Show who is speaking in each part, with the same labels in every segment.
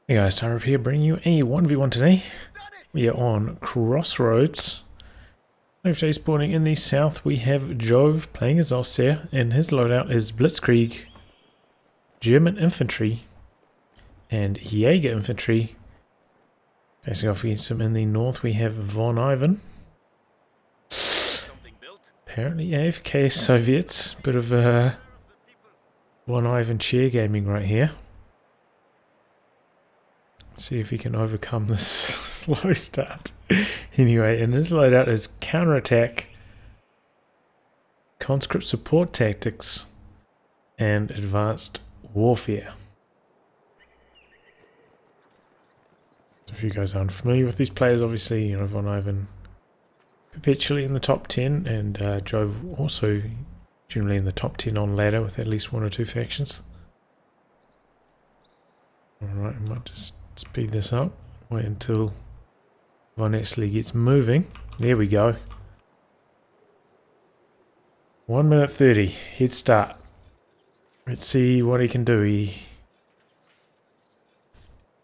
Speaker 1: Hey guys, Tyrup here, bringing you a 1v1 today. We are on Crossroads. Today spawning in the south, we have Jove playing as Osir, and his loadout is Blitzkrieg, German infantry, and Jaeger infantry. Facing off against him in the north, we have VonIvan. Apparently AFK Soviets, bit of VonIvan chair gaming right here. See if he can overcome this slow start. Anyway, and his loadout is counterattack, conscript support tactics, and advanced warfare. So if you guys aren't familiar with these players, obviously, you know, VonIvan perpetually in the top 10, and Jove also generally in the top 10 on ladder with at least one or two factions. Alright, I might just speed this up, wait until Von actually gets moving. There we go. 1 minute 30, head start. Let's see what he can do. He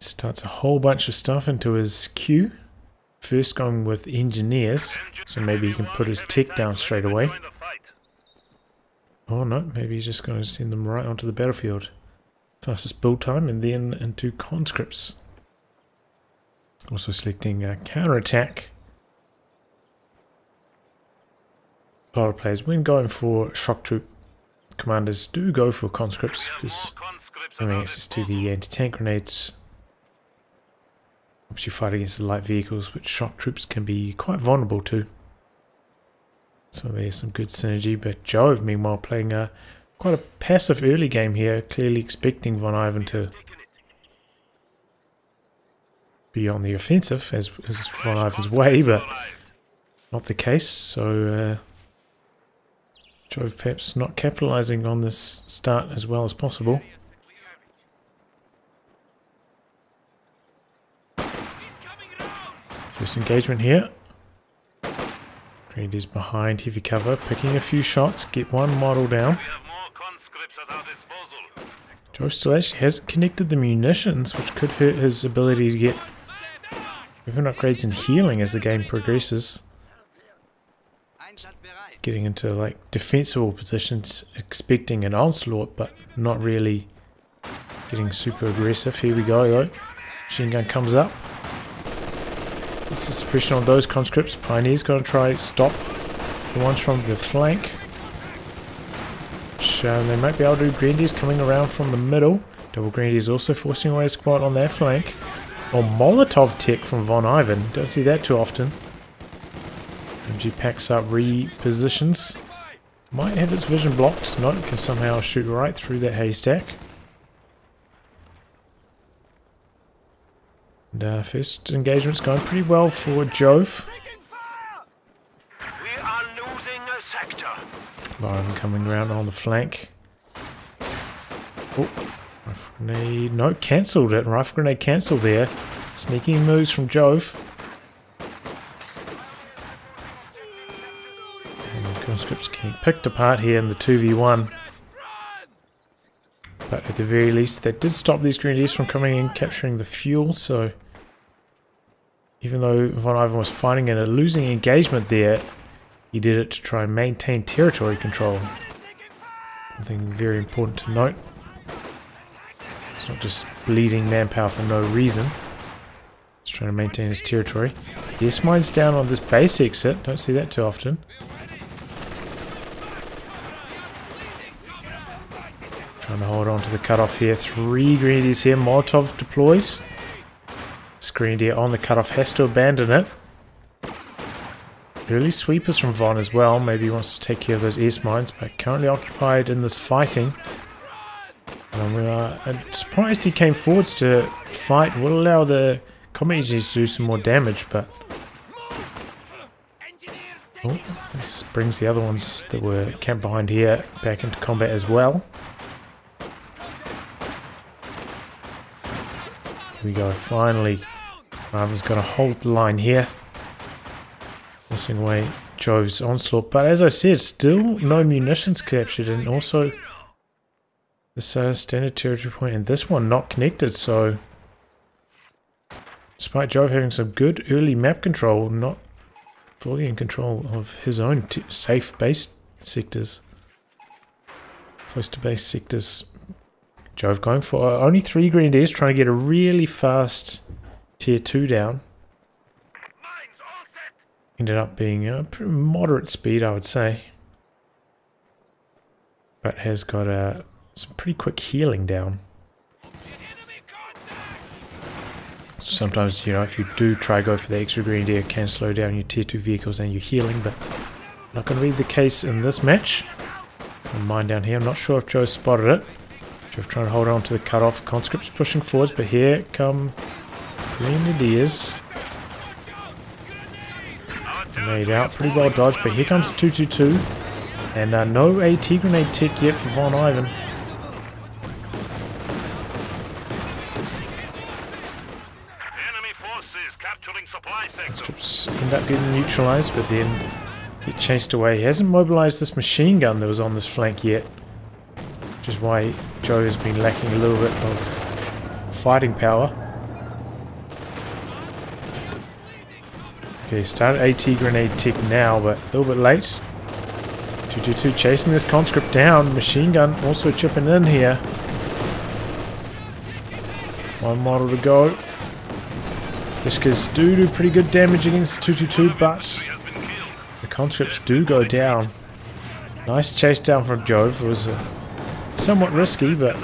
Speaker 1: starts a whole bunch of stuff into his queue. First going with engineers, so maybe he can put his tech down straight away. Oh no, maybe he's just going to send them right onto the battlefield. Fastest build time, and then into conscripts. Also selecting counterattack. A lot of players, when going for shock troop commanders, do go for conscripts because having access to the anti-tank grenades helps you fight against the light vehicles, which shock troops can be quite vulnerable to. So there's some good synergy, but Jove meanwhile playing quite a passive early game here, clearly expecting VonIvan to be on the offensive, as is VonIvan's way, but not the case. So Jove perhaps not capitalizing on this start as well as possible. First engagement here. Grenadiers behind heavy cover, picking a few shots, get one model down. Jove still actually hasn't connected the munitions, which could hurt his ability to get weapon upgrades and healing as the game progresses. Getting into like defensible positions, expecting an onslaught, but not really getting super aggressive. Here we go though. Machine gun comes up. This is pressure on those conscripts. Pioneer's going to try stop the ones from the flank. They might be able to do Grenadiers coming around from the middle. Double Grenadiers also forcing away a squad on their flank. Or Molotov tech from VonIvan. Don't see that too often. MG packs up, repositions. Might have its vision blocks. No, it can somehow shoot right through that haystack. And first engagement's going pretty well for Jove. VonIvan coming around on the flank. Oh, rifle grenade. No, cancelled it. Rifle grenade cancelled there. Sneaking moves from Jove. And conscripts getting picked apart here in the 2v1. But at the very least, that did stop these grenadiers from coming in, capturing the fuel. So even though VonIvan was fighting in a losing engagement there, he did it to try and maintain territory control. Something very important to note. It's not just bleeding manpower for no reason. He's trying to maintain his territory. Yes, mine's down on this base exit. Don't see that too often. Trying to hold on to the cutoff here. 3 grenadiers here. Molotov deployed. This grenadier on the cutoff has to abandon it. Early sweepers from Von as well. Maybe he wants to take care of those ace mines, but currently occupied in this fighting. I'm surprised he came forwards to fight. Will allow the combat engineers to do some more damage, but oh, this brings the other ones that were camped behind here back into combat as well. Here we go. Finally, Marvin's going to hold the line here. Forcing away Jove's onslaught, but as I said, still no munitions captured, and also this standard territory point and this one not connected, so Despite Jove having some good early map control, not fully in control of his own safe base sectors. Close to base sectors. Jove going for only 3 Grenadiers, trying to get a really fast tier 2 down. Ended up being a pretty moderate speed, I would say. But has got some pretty quick healing down. Sometimes, you know, if you do try go for the extra Grenadier, it can slow down your tier 2 vehicles and your healing, but not going to be the case in this match. Mine down here, I'm not sure if Joe spotted it. Jove trying to hold on to the cutoff. Conscripts pushing forwards, but here come Grenadiers. Made out, pretty well dodged, but here comes 222. And no AT grenade tick yet for VonIvan. Conscripts end up getting neutralized, but then get chased away. He hasn't mobilized this machine gun that was on this flank yet, which is why Joe has been lacking a little bit of fighting power. Okay, started AT grenade tick now, but a little bit late. 222 chasing this conscript down. Machine gun also chipping in here. One model to go. Whiskers do pretty good damage against 222, but the conscripts do go down. Nice chase down from Jove. It was somewhat risky, but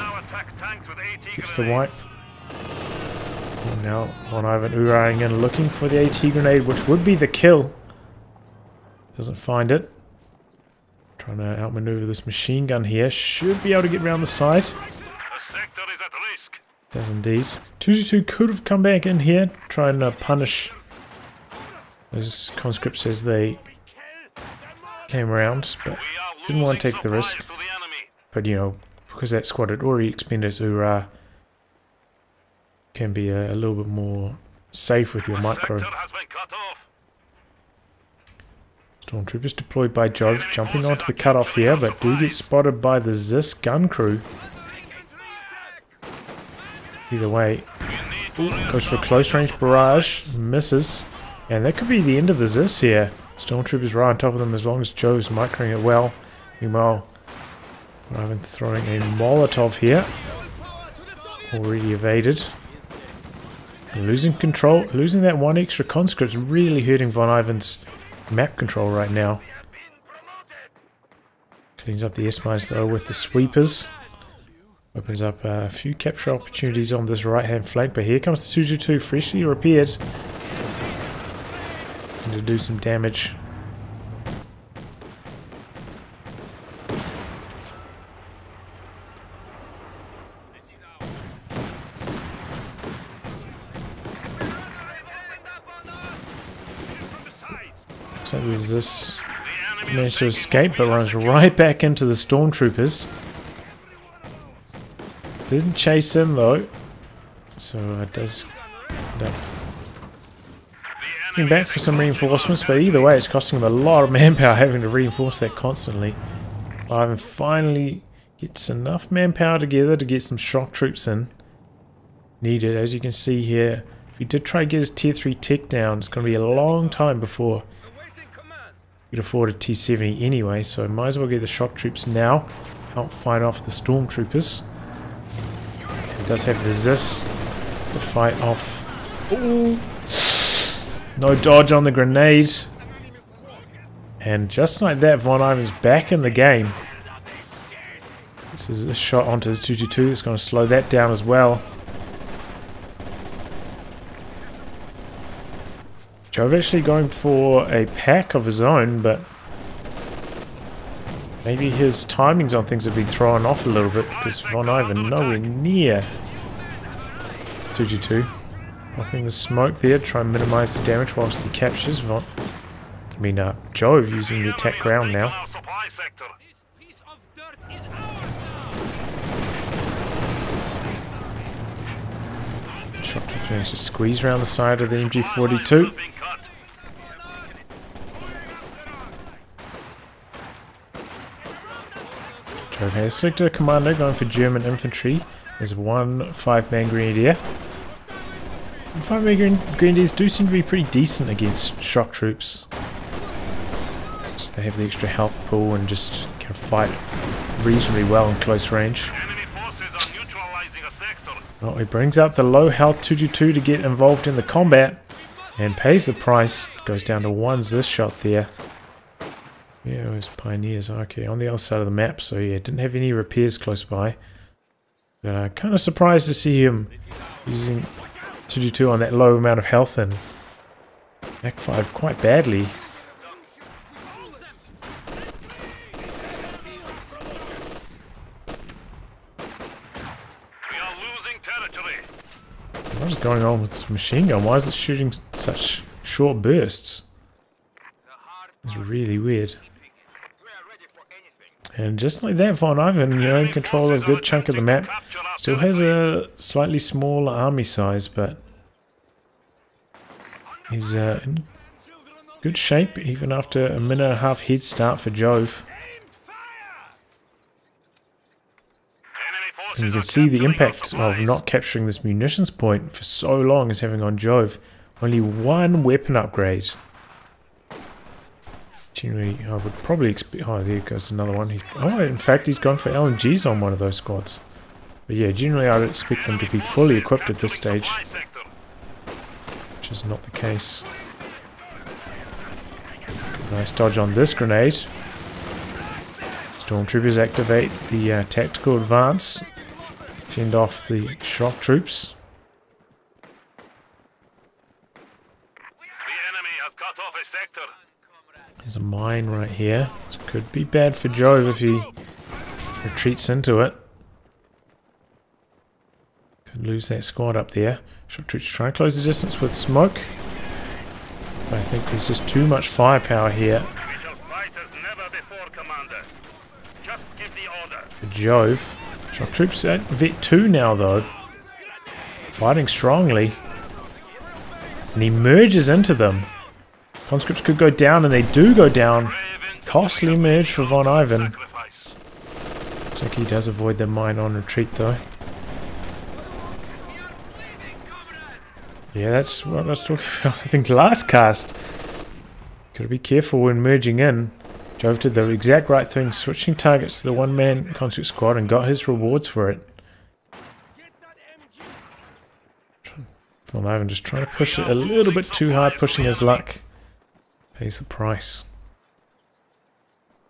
Speaker 1: gets the wipe. And now VonIvan Uraying in, looking for the AT grenade, which would be the kill. Doesn't find it. Trying to outmaneuver this machine gun here. Should be able to get around the side. Does indeed. 222 could have come back in here, try and punish those conscripts as they came around, but didn't want to take the risk. But you know, because that squad had already expended its Ura, can be a little bit more safe with your micro. Stormtroopers deployed by Jove, jumping onto the cutoff here, but do get spotted by the Zis gun crew. Either way, goes for a close range barrage, misses, and that could be the end of the Zis here. Stormtroopers right on top of them as long as Joe's microing it well. Meanwhile, I've been throwing a Molotov here, already evaded. Losing control, losing that one extra conscript, really hurting VonIvan's map control right now. Cleans up the S-mines though with the sweepers. Opens up a few capture opportunities on this right hand flank, but here comes the 222 freshly repaired. And to do some damage. So there's this managed to escape, but runs right back into the stormtroopers. Didn't chase in though, so it does end up getting back for some reinforcements, but either way it's costing him a lot of manpower having to reinforce that constantly. Ivan finally gets enough manpower together to get some shock troops in. Needed, as you can see here. If he did try to get his tier 3 tech down, it's going to be a long time before he could afford a T70 anyway, so might as well get the shock troops now, help fight off the stormtroopers. Does have the Zis to fight off. Ooh. No dodge on the grenade. And just like that, VonIvan's back in the game. This is a shot onto the 222. It's going to slow that down as well. Jove actually going for a pack of his own, but maybe his timings on things have been thrown off a little bit because VonIvan nowhere near 222. Blocking the smoke there, try and minimize the damage whilst he captures Jove using the attack ground now. Shock troops managed to squeeze around the side of the MG42. Jove has selected a commander going for German infantry. There's one 5-man grenadier. 5mm Grenadiers do seem to be pretty decent against shock troops. So they have the extra health pool and just can fight reasonably well in close range. Well, he brings out the low health 222 to get involved in the combat and pays the price. Goes down to 1s this shot there. Yeah, it was Pioneers. Okay, on the other side of the map, so yeah, didn't have any repairs close by. But kind of surprised to see him using 222 on that low amount of health and backfired quite badly. What is going on with this machine gun? Why is it shooting such short bursts? It's really weird. And just like that, VonIvan, you know, in control of a good chunk of the map. Still has a slightly smaller army size, but he's in good shape even after a minute and a half head start for Jove. And you can see the impact of not capturing this munitions point for so long is having on Jove. Only one weapon upgrade. Generally, I would probably expect... Oh, there goes another one. Oh, in fact, he's gone for LMGs on one of those squads. But yeah, generally I would expect them to be fully equipped at this stage. Which is not the case. Good, nice dodge on this grenade. Stormtroopers activate the tactical advance. Fend off the shock troops. There's a mine right here. This could be bad for Jove if he retreats into it. Could lose that squad up there. Shock troops try and close the distance with smoke. But I think there's just too much firepower here. For Jove. Shock troops at Vet 2 now though. Fighting strongly. And he merges into them. Conscripts could go down, and they do go down. Costly merge for VonIvan. Looks like he does avoid the mine on retreat though. Yeah, that's what I was talking about. I think last cast. Gotta be careful when merging in. Jove did the exact right thing, switching targets to the one-man conscript squad and got his rewards for it. VonIvan just trying to push it a little bit too hard, pushing his luck. Pays the price.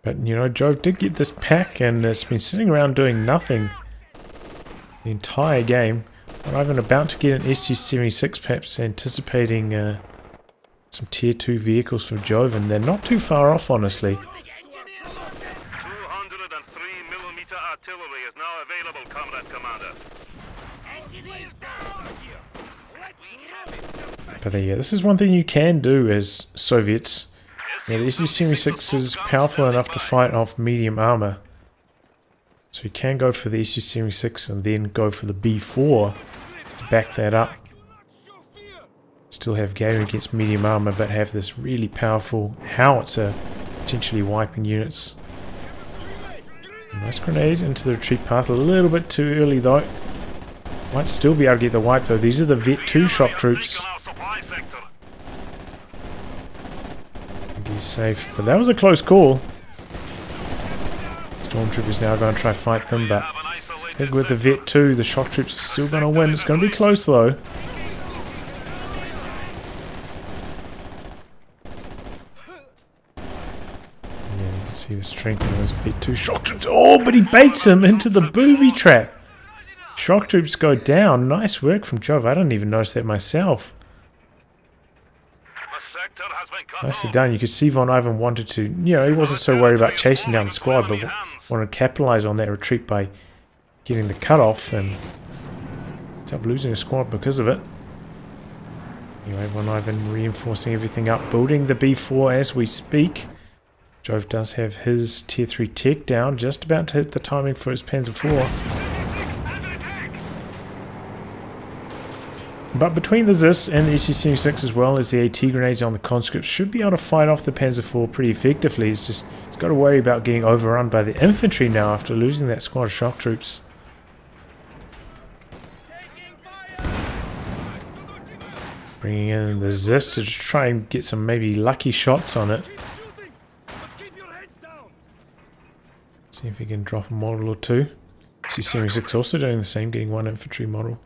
Speaker 1: But, you know, Jove did get this pack and it's been sitting around doing nothing the entire game. VonIvan about to get an SU-76, perhaps anticipating some tier 2 vehicles from Jove, and they're not too far off, honestly.
Speaker 2: 203mm artillery is now available, Comrade Commander.
Speaker 1: But yeah, this is one thing you can do as Soviets. Yeah, the SU-76 is powerful enough to fight off medium armor. So you can go for the SU-76 and then go for the B4 to back that up. Still have game against medium armor, but have this really powerful howitzer potentially wiping units. Nice grenade into the retreat path, a little bit too early though. Might still be able to get the wipe though. These are the Vet 2 shock troops. He's safe, but that was a close call. Stormtroopers now going to try to fight them, but I think with the Vet 2, the shock troops are still going to win. It's going to be close though. Yeah, you can see the strength of those Vet 2 shock troops. Oh, but he baits him into the booby trap. Shock troops go down. Nice work from Jove. I didn't even notice that myself. Nicely done. You could see VonIvan wanted to, you know, he wasn't so worried about chasing down the squad, but wanted to capitalize on that retreat by getting the cutoff, and ended up losing a squad because of it. Anyway, VonIvan reinforcing everything up, building the B4 as we speak. Jove does have his tier 3 tech down, just about to hit the timing for his Panzer IV. But between the ZIS and the SU-76 as well as the AT grenades on the conscripts, should be able to fight off the Panzer IV pretty effectively. It's just, it's got to worry about getting overrun by the infantry now after losing that squad of shock troops. Bringing in the Zist to try and get some maybe lucky shots on it. See if we can drop a model or two. See Series 6 also doing the same, getting one infantry model.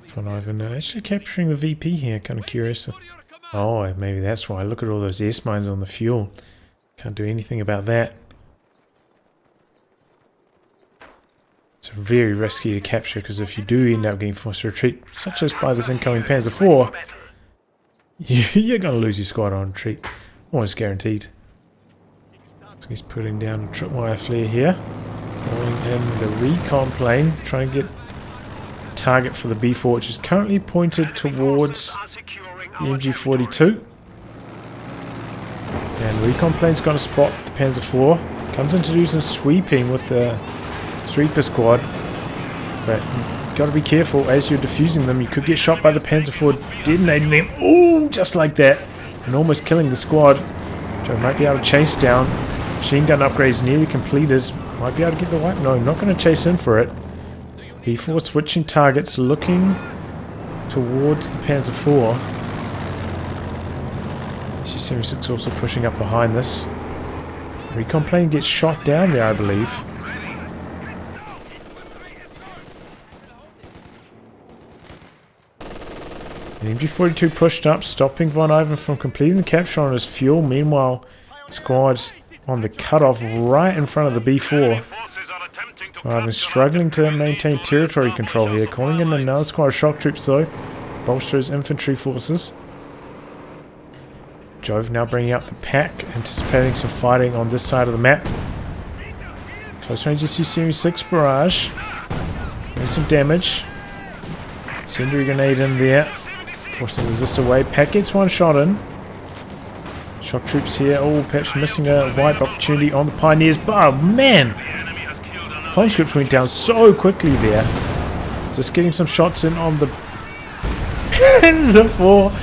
Speaker 1: VonIvan actually capturing the VP here, kind of curious. Oh, maybe that's why. Look at all those S mines on the fuel. Can't do anything about that. It's very risky to capture because if you do end up getting forced to retreat, such as by this incoming Panzer IV, you're going to lose your squad on retreat. Almost guaranteed. So he's putting down a tripwire flare here. Calling in the recon plane, trying to get target for the B4, which is currently pointed towards the MG42. And recon plane's going to spot the Panzer IV. Comes in to do some sweeping with the Sweeper squad. But you've got to be careful as you're defusing them. You could get shot by the Panzer IV, detonating them. Ooh, just like that. And almost killing the squad. Jove might be able to chase down. Machine gun upgrades nearly completed. Might be able to get the wipe. No, I'm not going to chase in for it. B4 switching targets, looking towards the Panzer IV. Series 6 also pushing up behind this. Recon plane gets shot down there, I believe. The MG42 pushed up, stopping VonIvan from completing the capture on his fuel. Meanwhile, squad's on the cutoff right in front of the B4. VonIvan struggling to maintain territory control here, calling in another squad of shock troops though, bolster his infantry forces. Jove now bringing up the pack, anticipating some fighting on this side of the map. Close range SU Series 6 barrage, doing some damage. Incendiary grenade in there, forcing the Zist away. Pack gets one shot in. Shock troops here, oh, perhaps missing a wipe opportunity on the Pioneers. Oh man! Conscripts went down so quickly there. Just getting some shots in on the Panzer IV.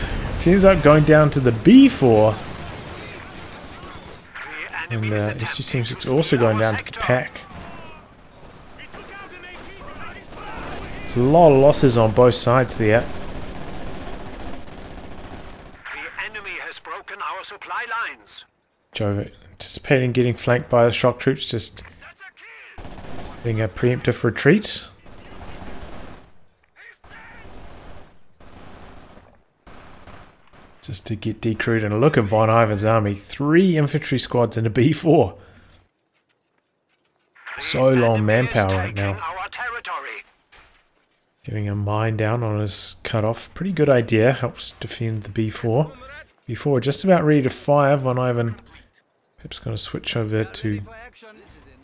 Speaker 1: Ends up going down to the B4. And SU-76 also going down to the pack. A lot of losses on both sides there.
Speaker 3: The enemy has broken our supply lines.
Speaker 1: Jove anticipating getting flanked by the shock troops, just being a preemptive retreat. Just to get decrewed, and look at VonIvan's army. 3 infantry squads in a B4. So long manpower right now. Getting a mine down on his cutoff. Pretty good idea. Helps defend the B4. B4 just about ready to fire. VonIvan perhaps going to switch over to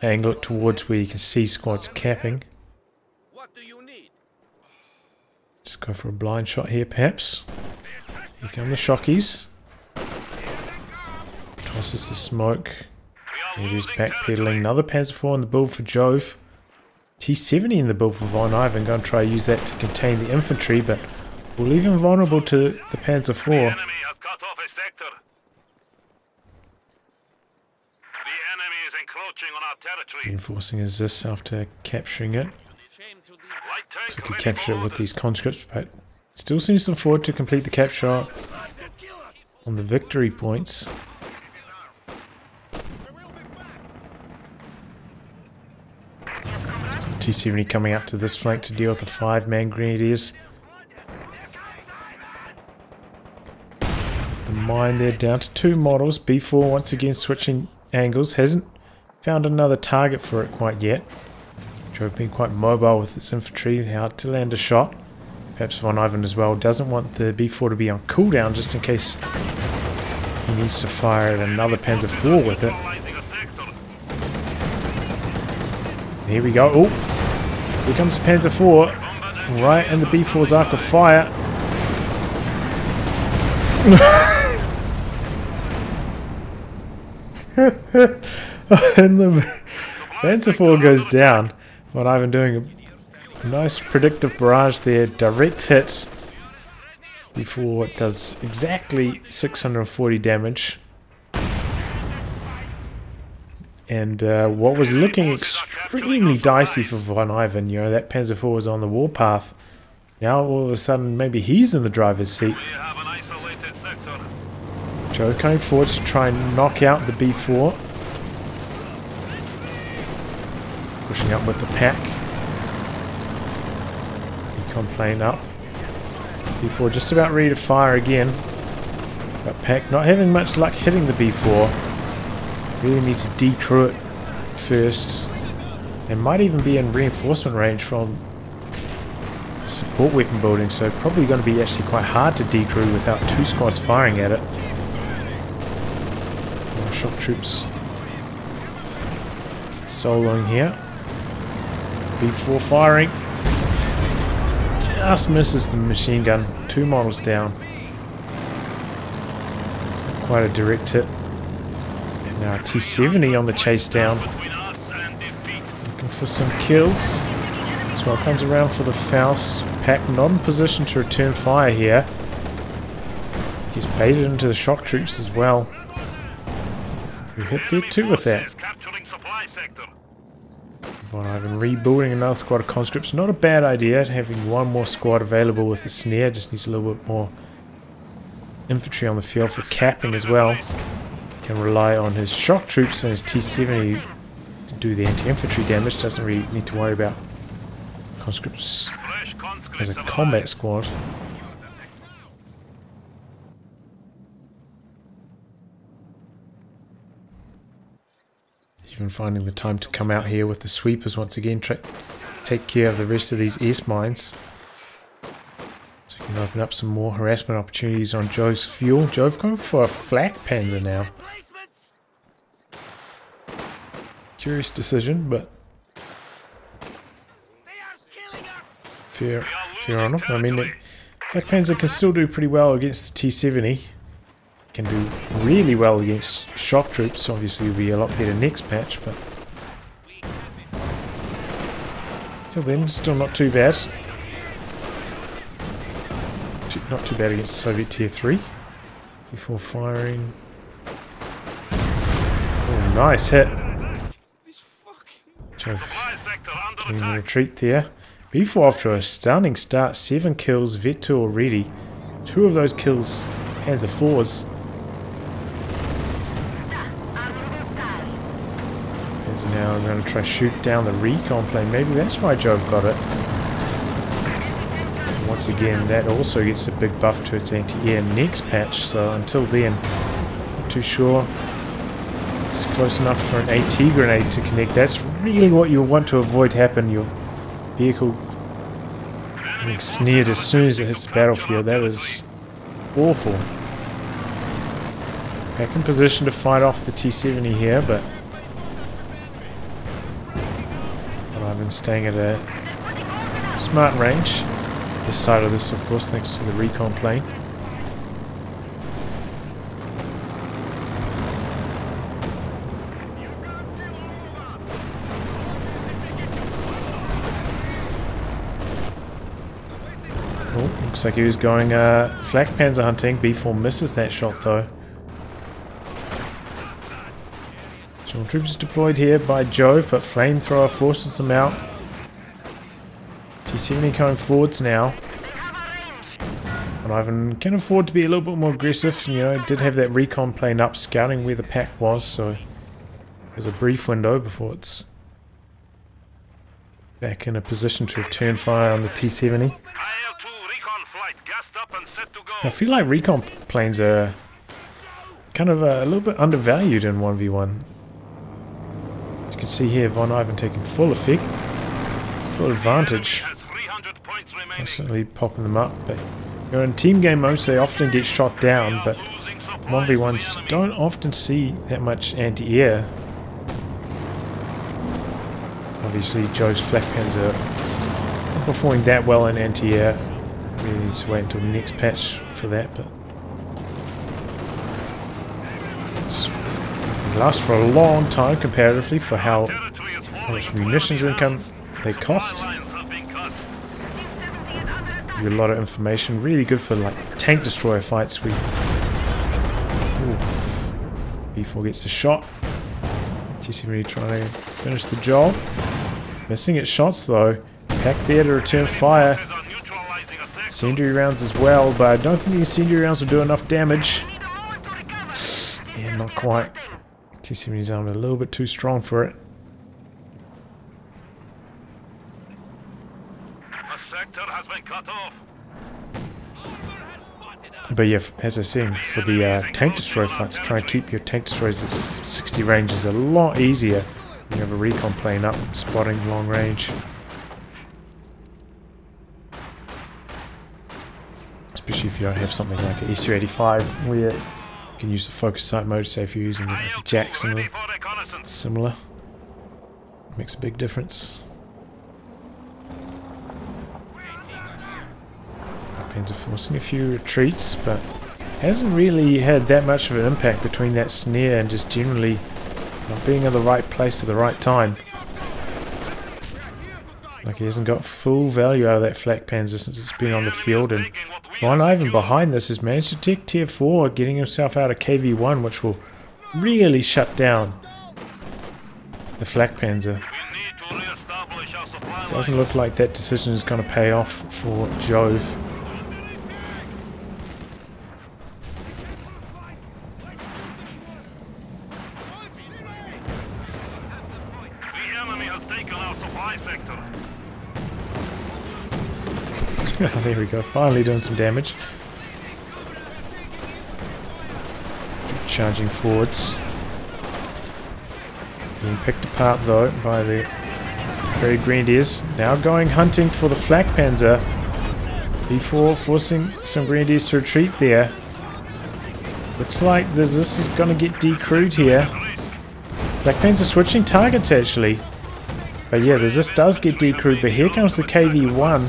Speaker 1: angle it towards where you can see squads capping. Just go for a blind shot here perhaps. Here come the shockies. Tosses the smoke. Maybe he's backpedaling. Another Panzer IV in the build for Jove. T70 in the build for VonIvan. Going to try to use that to contain the infantry, but will leave him vulnerable to the Panzer IV. Reinforcing his Zis after capturing it. Looks like he captured it with these conscripts, but still seems some forward to complete the capture on the victory points. T70 coming up to this flank to deal with the 5-man grenadiers. The mine there down to 2 models. B4 once again switching angles. Hasn't found another target for it quite yet. Jove being quite mobile with its infantry, hard to land a shot. Perhaps VonIvan as well doesn't want the B4 to be on cooldown just in case he needs to fire at another Panzer IV with it. Here we go. Oh, here comes Panzer IV right in the B4's arc of fire. And the Panzer IV goes down. VonIvan doing a nice predictive barrage there, direct hit before it does exactly 640 damage. And what was looking extremely dicey for VonIvan, you know, that Panzer IV was on the warpath. Now all of a sudden maybe he's in the driver's seat. Jove coming forward to try and knock out the B4. Pushing up with the pack. Recon plane up. B4 just about ready to fire again. But pack not having much luck hitting the B4. Really need to decrew it first. It might even be in reinforcement range from support weapon building, so probably going to be actually quite hard to decrew without 2 squads firing at it. More shock troops soloing here. B4 firing. Just misses the machine gun. 2 models down. Quite a direct hit. And now T-70 on the chase down. Looking for some kills. Squad comes around for the Faust. Pack not in position to return fire here. Gets baited into the shock troops as well. We hit there too with that. VonIvan rebuilding another squad of conscripts. Not a bad idea, having 1 more squad available with the snare. Just needs a little bit more infantry on the field for capping as well. Can rely on his shock troops and his T-70 to do the anti-infantry damage. Doesn't really need to worry about conscripts as a combat squad. Even finding the time to come out here with the sweepers once again, take care of the rest of these S-mines. So we can open up some more harassment opportunities on Jove's fuel. Jove going for a flak panzer now. Curious decision, but fair on him. I mean, Black Panzer can still do pretty well against the T-70. Can do really well against shock troops. Obviously will be a lot better next patch, but till then, still not too bad. Not too bad against Soviet Tier 3. Before firing. Oh, nice hit. Getting the retreat there. B4 off to a stunning start. 7 kills, Vet 2 already. 2 of those kills Panzer IVs. Panzer now going to try shoot down the recon plane. Maybe that's why Jove got it. And once again, that also gets a big buff to its anti-air next patch. So until then, not too sure. It's close enough for an AT grenade to connect. That's really what you want to avoid happen. Your vehicle being snared as soon as it hits the battlefield. That is awful. Back in position to fight off the T-70 here, but I've been staying at a smart range. This side of this, of course, thanks to the recon plane. Looks like he was going flak panzer hunting. B4 misses that shot though. Stormtroopers deployed here by Jove, but flamethrower forces them out. T-70 coming forwards now. VonIvan can afford to be a little bit more aggressive. You know, did have that recon plane up scouting where the pack was, so there's a brief window before it's back in a position to return fire on the T-70. I feel like recon planes are kind of a little bit undervalued in 1v1. As you can see here, VonIvan taking full effect, full advantage. Constantly popping them up, but you know, in team game modes they often get shot down, but 1v1s don't often see that much anti-air. Obviously Jove's flak panzer not performing that well in anti-air. Really need to wait until the next patch for that, but it lasts for a long time comparatively for how much munitions income they cost. Give you a lot of information. Really good for like tank destroyer fights. B4 gets a shot. T-70 trying to finish the job. Missing its shots though. Pack there to return fire. Incendiary rounds as well, but I don't think the incendiary rounds will do enough damage. Yeah, not quite. T-70's armed a little bit too strong for it.
Speaker 2: A sector has been cut off.
Speaker 1: But yeah, as I said, for the tank destroyer fights, try and keep your tank destroyers at 60 range is a lot easier. You have a recon plane up, spotting long range. Especially if you don't have something like an SU-85 where you can use the focus sight mode, say if you're using like a Jackson or similar. Makes a big difference. Panzer forcing a few retreats, but hasn't really had that much of an impact between that snare and just generally not being in the right place at the right time. Like he hasn't got full value out of that flak panzer since it's been on the field, and VonIvan behind this has managed to take tier 4, getting himself out of KV1, which will really shut down the flak panzer. Doesn't look like that decision is going to pay off for Jove. There we go, finally doing some damage. Charging forwards. Being picked apart though by the very Grenadiers. Now going hunting for the flak panzer. B4 forcing some Grenadiers to retreat there. Looks like this is going to get decrewed here. Flak panzer switching targets actually. But yeah, this does get decrewed, but here comes the KV1.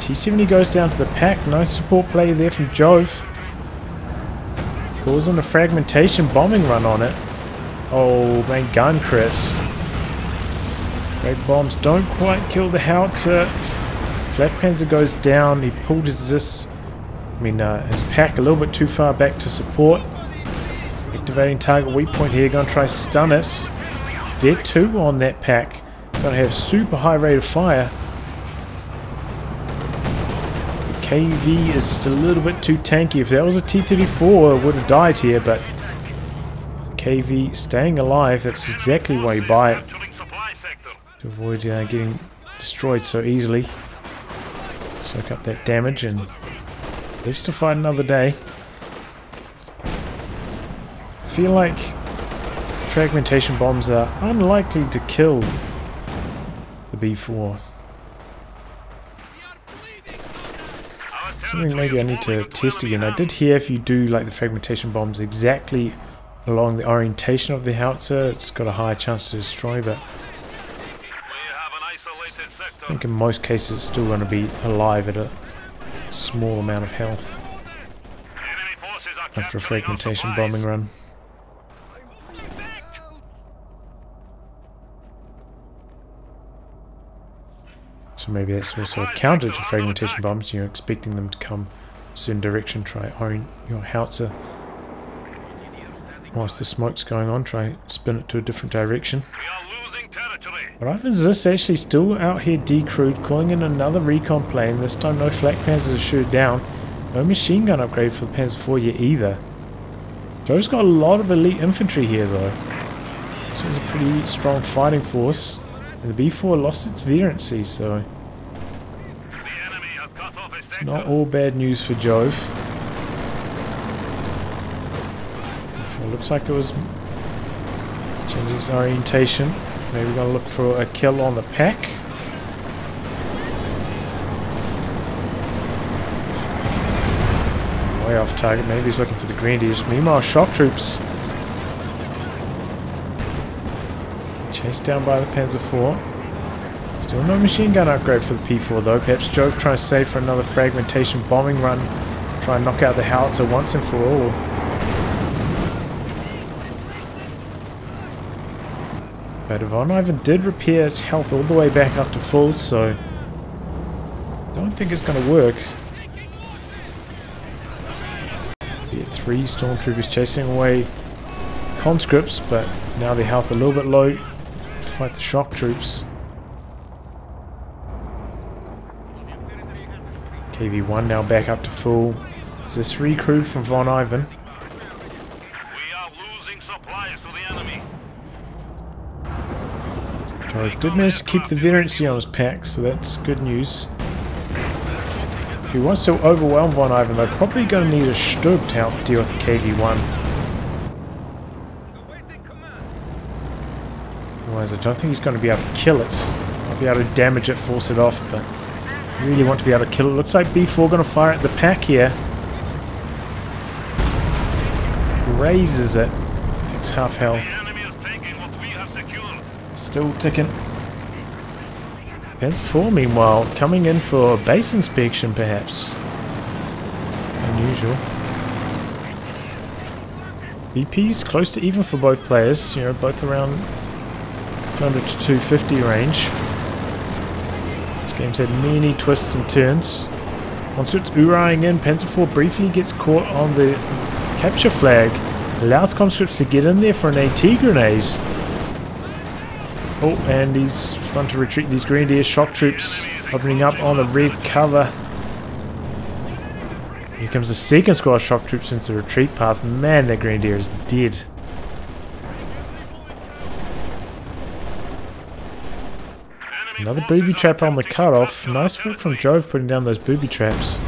Speaker 1: T-70 goes down to the pack. Nice support play there from Jove. Calls on a fragmentation bombing run on it. Oh, main gun crit. Great bombs don't quite kill the howitzer. Flak panzer goes down. He pulled his pack a little bit too far back to support. Activating target weak point here. Gonna try stun it. Vet 2 on that pack. Gonna have super high rate of fire. KV is just a little bit too tanky. If that was a T-34, it would have died here, but KV staying alive, that's exactly why you buy it. To avoid getting destroyed so easily. Soak up that damage and lives to fight another day. I feel like fragmentation bombs are unlikely to kill the B4. Something maybe I need to test again. I did hear if you do like the fragmentation bombs exactly along the orientation of the howitzer, it's got a higher chance to destroy, but I think in most cases it's still going to be alive at a small amount of health after a fragmentation bombing run. So maybe that's also a counter to fragmentation bombs. You're expecting them to come a certain direction. Try orient your howitzer whilst the smoke's going on. Try spin it to a different direction. But Ivan's this actually still out here decrewed, calling in another recon plane. This time no flak panzers to shoot down. No machine gun upgrade for the Panzer IV yet either. Jove's got a lot of elite infantry here though. This was a pretty strong fighting force. And the B4 lost its veherency, so it's not all bad news for Jove. B4 looks like it was changing its orientation. Maybe we're going to look for a kill on the pack. Way off target, maybe he's looking for the Grenadiers. Meanwhile, shock troops chased down by the Panzer IV. Still no machine gun upgrade for the P4 though. Perhaps Jove trying to save for another fragmentation bombing run. Try and knock out the howitzer once and for all. But VonIvan did repair its health all the way back up to full, so don't think it's going to work. Yeah, 3 stormtroopers chasing away conscripts, but now their health a little bit low. Fight the shock troops. KV-1 now back up to full. Is this recruit from VonIvan?
Speaker 2: We are losing supplies to the enemy.
Speaker 1: Jove did manage to keep the veterancy on his pack, so that's good news. If he wants to overwhelm VonIvan, they're probably going to need a Stub to help deal with the KV-1. Otherwise, I don't think he's going to be able to kill it. I'll be able to damage it, force it off, but I really want to be able to kill it. Looks like B4 going to fire at the pack here. Raises it. It's half health.
Speaker 2: The enemy is taking what we have secured.
Speaker 1: Still ticking. Panzer IV, meanwhile, coming in for base inspection, perhaps. Unusual. BP's close to even for both players. You know, both around 200 to 250 range. This game's had many twists and turns. Once it's Uraiing in, Panzer IV briefly gets caught on the capture flag. Allows conscripts to get in there for an AT grenade. Oh, and he's trying to retreat. These Grenadier shock troops opening up on the red cover. Here comes the second squad of shock troops into the retreat path. Man, that Grenadier is dead. Another booby trap on the cutoff. Nice work from Jove putting down those booby traps.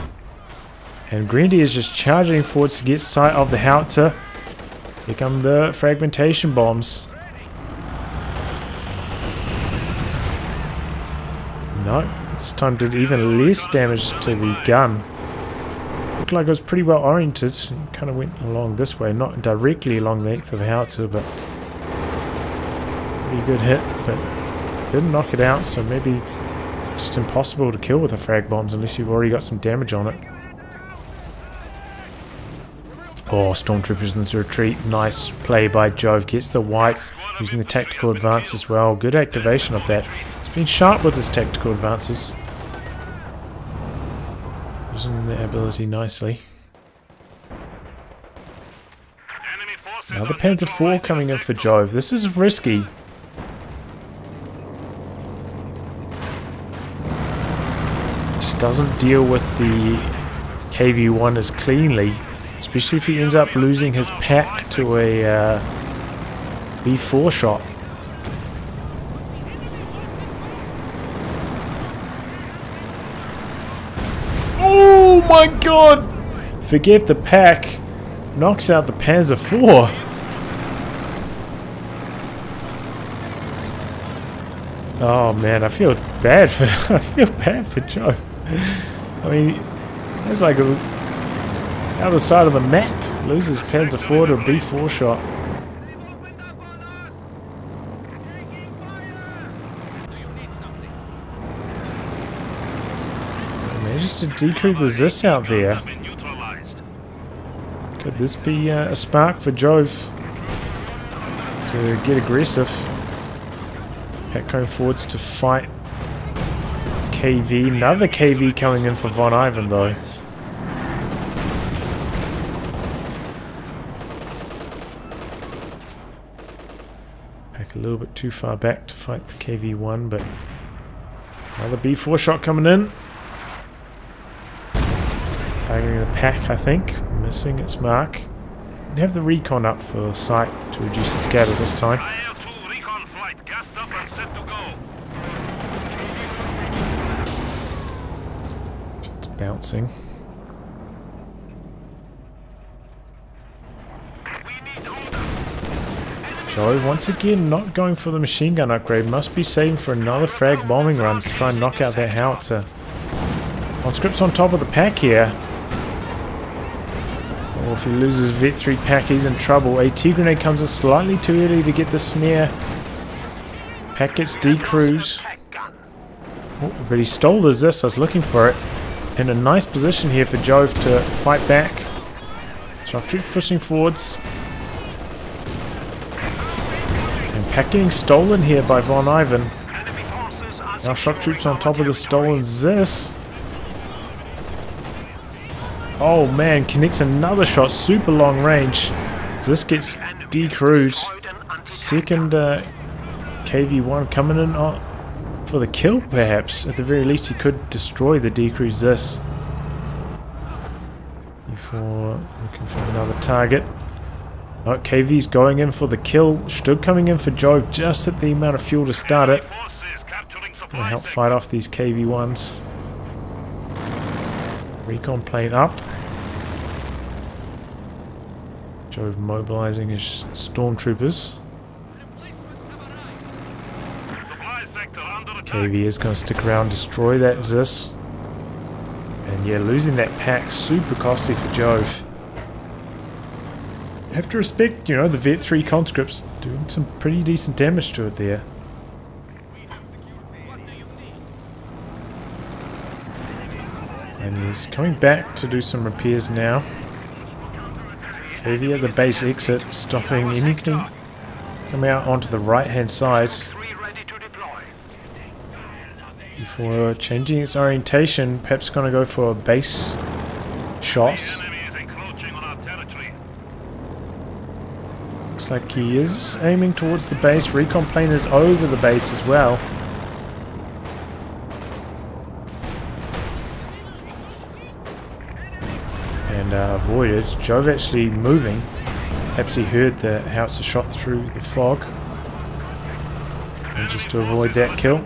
Speaker 1: And Grenadier is just charging forwards to get sight of the howitzer. Here come the fragmentation bombs. No, this time did even less damage to the gun. Looked like it was pretty well oriented. It kind of went along this way, not directly along the length of the howitzer, but pretty good hit, but didn't knock it out, so maybe just impossible to kill with the frag bombs unless you've already got some damage on it. Oh, stormtroopers into retreat. Nice play by Jove. Gets the wipe using the tactical advance as well. Good activation of that. He's been sharp with his tactical advances. Using the ability nicely. Now the Panzer IV coming in for Jove. This is risky. Just doesn't deal with the KV-1 as cleanly. Especially if he ends up losing his pack to a B4 shot. Oh my god! Forget the pack. Knocks out the Panzer IV. Oh man, I feel bad for Jove. I mean, that's like a other side of the map. Loses Panzer IV to a B4 shot. Manages to decrease the Zis out there. Could this be a spark for Jove to get aggressive? Pack going forwards to fight KV. Another KV coming in for VonIvan though. A little bit too far back to fight the KV-1, but another B4 shot coming in. Targeting the pack, I think. Missing its mark. And have the recon up for sight to reduce the scatter this time.
Speaker 2: IL-2 recon flight gassed up and set to go.
Speaker 1: It's bouncing. Jove once again not going for the machine gun upgrade. Must be saving for another frag bombing run to try and knock out that howitzer. Conscripts on top of the pack here. Or if he loses Vet 3 pack, he's in trouble. AT grenade comes in slightly too early to get the snare. Pack gets decrewed. Oh, but he stole the Zis. I was looking for it. In a nice position here for Jove to fight back. Shock troops pushing forwards. Pack getting stolen here by VonIvan. Now shock troops on top of the stolen Zis. Oh man, connects another shot, super long range. Zis gets decrewed. Second KV-1 coming in for the kill, perhaps. At the very least, he could destroy the decrewed Zis. Before looking for another target. Oh, KV's going in for the kill. Stug coming in for Jove just at the amount of fuel to start it. Gonna help fight off these KV-1s. Recon plane up. Jove mobilizing his stormtroopers. KV is going to stick around, destroy that Zis. And yeah, losing that pack, super costly for Jove. You have to respect, you know, the Vet 3 conscripts doing some pretty decent damage to it there. And he's coming back to do some repairs now. KV at the base exit, stopping anything coming out onto the right hand side. Before changing its orientation, perhaps going to go for a base shot. Looks like he is aiming towards the base. Recon plane is over the base as well. And avoided. Jove actually moving. Perhaps he heard the howitzer shot through the fog. And just to avoid that kill.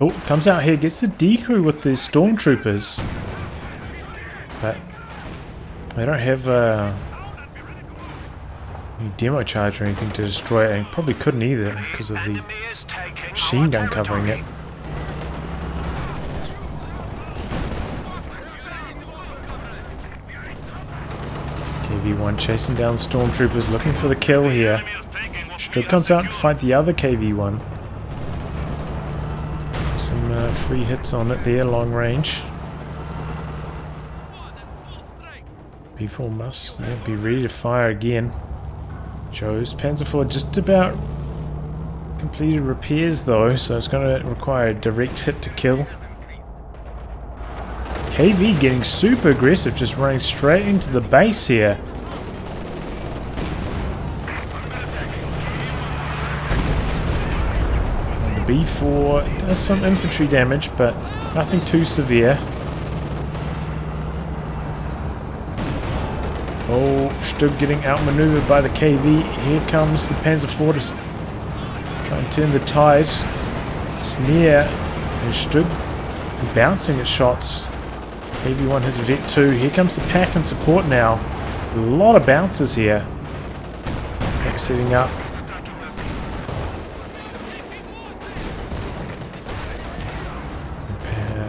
Speaker 1: Oh, comes out here, gets the decrew with the stormtroopers. But they don't have any demo charge or anything to destroy it, and probably couldn't either because of the machine gun covering it. KV-1 chasing down stormtroopers, looking for the kill here. Stug comes out to fight the other KV-1. Some free hits on it there, long range. B4 must be ready to fire again. Jove's Panzer IV just about completed repairs though, so it's going to require a direct hit to kill. KV getting super aggressive, just running straight into the base here. And the B4 does some infantry damage, but nothing too severe. Oh, Stug getting outmaneuvered by the KV. Here comes the Panzer IV to try and turn the tide. Snare and Stug bouncing at shots. KV-1 hits Vet 2. Here comes the pack and support now. A lot of bounces here. Pack setting up.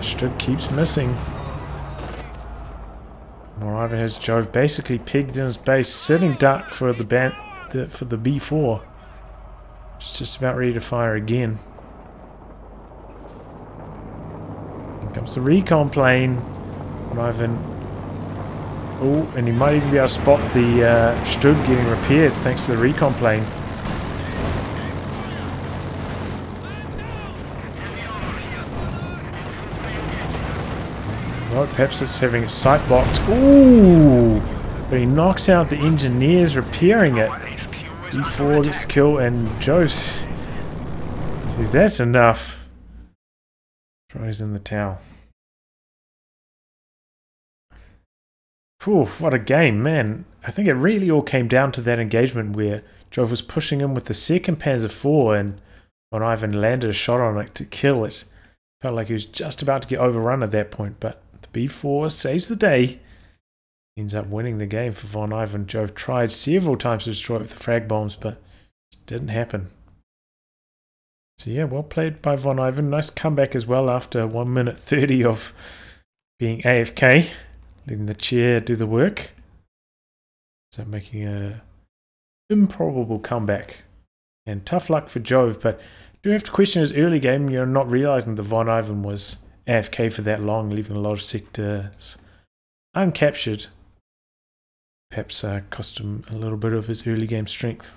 Speaker 1: Stug keeps missing. VonIvan has Jove basically pegged in his base, sitting duck for the B4. Just about ready to fire again. Here comes the recon plane. VonIvan. Oh, and he might even be able to spot the Stug getting repaired thanks to the recon plane. Oh, perhaps it's having a sight blocked. Ooh! But he knocks out the engineers repairing it. B4 gets the kill, and Jove says that's enough. Throws in the towel. Phew, what a game, man. I think it really all came down to that engagement where Jove was pushing in with the second Panzer IV and VonIvan landed a shot on it to kill it. Felt like he was just about to get overrun at that point, but the B4 saves the day. Ends up winning the game for VonIvan. Jove tried several times to destroy it with the frag bombs, but it didn't happen. So yeah, well played by VonIvan. Nice comeback as well after 1 minute 30 of being AFK. Letting the chair do the work. So making a improbable comeback. And tough luck for Jove, but do have to question his early game, you know, not realizing that VonIvan was AFK for that long, leaving a lot of sectors uncaptured. Perhaps cost him a little bit of his early game strength.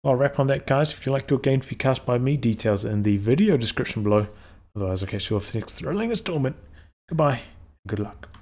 Speaker 1: I'll wrap on that, guys. If you'd like your game to be cast by me, details in the video description below. Otherwise, I'll catch you off the next thrilling installment. Goodbye. Good luck.